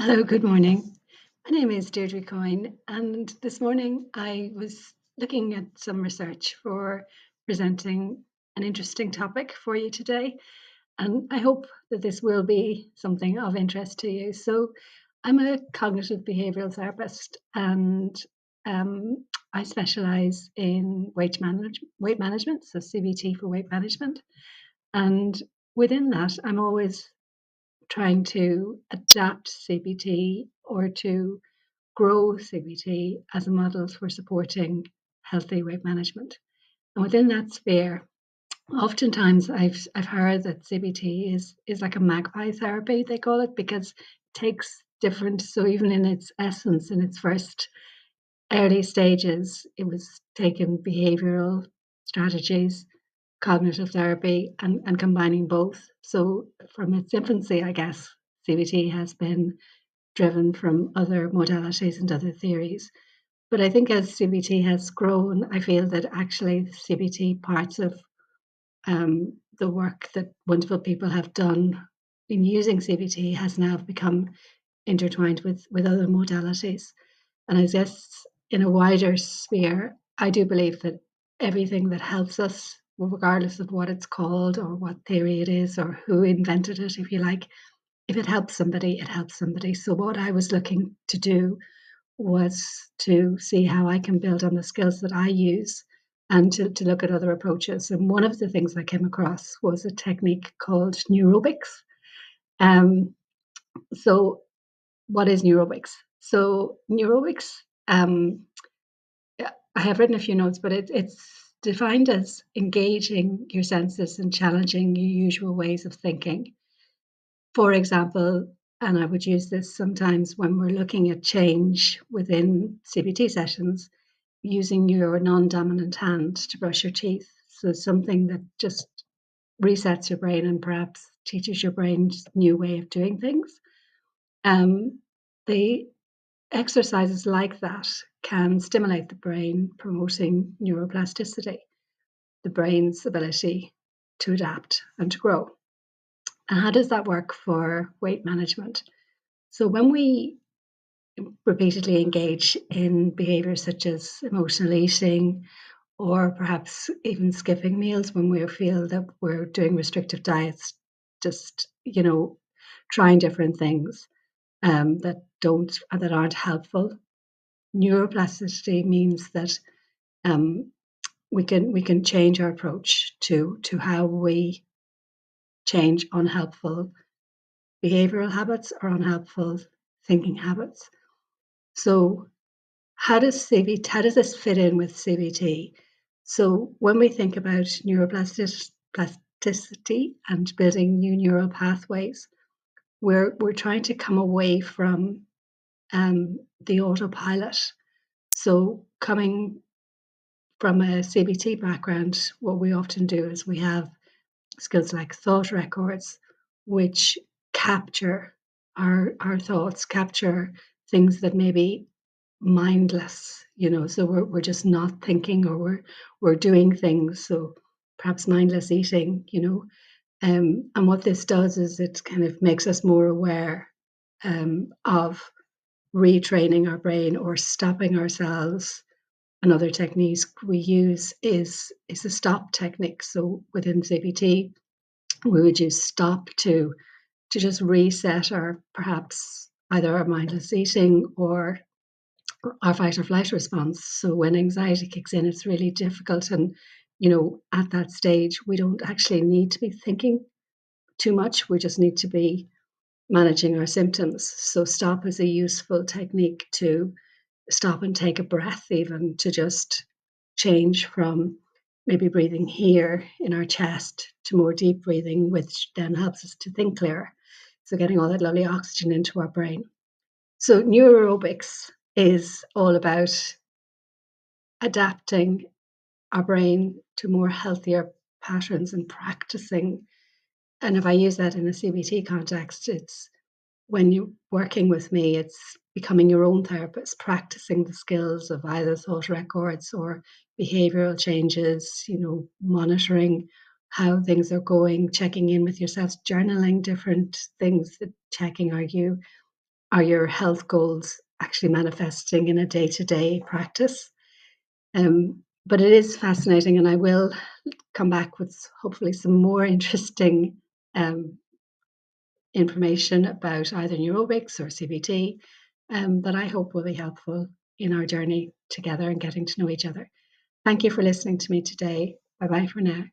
Hello, good morning. My name is Deirdre Coyne, and this morning I was looking at some research for presenting an interesting topic for you today, and I hope that this will be something of interest to you. So, I'm a cognitive behavioral therapist, and um, I specialize in weight management, so CBT for weight management. And within that, I'm always trying to adapt CBT or to grow CBT as a model for supporting healthy weight management. And within that sphere, oftentimes I've heard that CBT is like a magpie therapy, they call it, because it takes different, so even in its essence, in its first early stages, it was taking behavioral strategies, cognitive therapy, and combining both. So from its infancy, I guess, CBT has been driven from other modalities and other theories. But I think as CBT has grown, I feel that actually CBT parts of the work that wonderful people have done in using CBT has now become intertwined with other modalities. And I guess in a wider sphere, I do believe that everything that helps us, regardless of what it's called or what theory it is or who invented it, if you like, if it helps somebody, it helps somebody. So what I was looking to do was to see how I can build on the skills that I use and to look at other approaches. And one of the things I came across was a technique called Neurobics. Um, so what is Neurobics? So Neurobics, um, I have written a few notes, but it's defined as engaging your senses and challenging your usual ways of thinking. For example, and I would use this sometimes when we're looking at change within CBT sessions, using your non-dominant hand to brush your teeth. So something that just resets your brain and perhaps teaches your brain a new way of doing things. Um, the exercises like that can stimulate the brain, promoting neuroplasticity, the brain's ability to adapt and to grow. And how does that work for weight management? So when we repeatedly engage in behaviors such as emotional eating or perhaps even skipping meals when we feel that we're doing restrictive diets, just, trying different things that aren't helpful. Neuroplasticity means that um, we can change our approach to how we change unhelpful behavioral habits or unhelpful thinking habits. So how does this fit in with CBT? So when we think about neuroplasticity and building new neural pathways, we're trying to come away from the autopilot. So coming from a CBT background, what we often do is we have skills like thought records, which capture our thoughts, capture things that may be mindless, so we're just not thinking or we're doing things. So perhaps mindless eating, and what this does is it kind of makes us more aware of retraining our brain or stopping ourselves. Another technique we use is a stop technique. So within CBT, we would use stop to just reset our perhaps either our mindless eating or our fight or flight response. So when anxiety kicks in, it's really difficult. And, at that stage, we don't actually need to be thinking too much. We just need to be managing our symptoms. So stop is a useful technique to stop and take a breath, even to just change from maybe breathing here in our chest to more deep breathing, which then helps us to think clearer. So getting all that lovely oxygen into our brain. So neurobics is all about adapting our brain to more healthier patterns and practicing. And if I use that in a CBT context, it's when you're working with me, it's becoming your own therapist, practicing the skills of either thought records or behavioral changes, monitoring how things are going, checking in with yourself, journaling different things, that checking, are you are your health goals actually manifesting in a day-to-day practice? But it is fascinating, and I will come back with hopefully some more interesting um, information about either neurobics or CBT that I hope will be helpful in our journey together and getting to know each other. Thank you for listening to me today. Bye bye for now.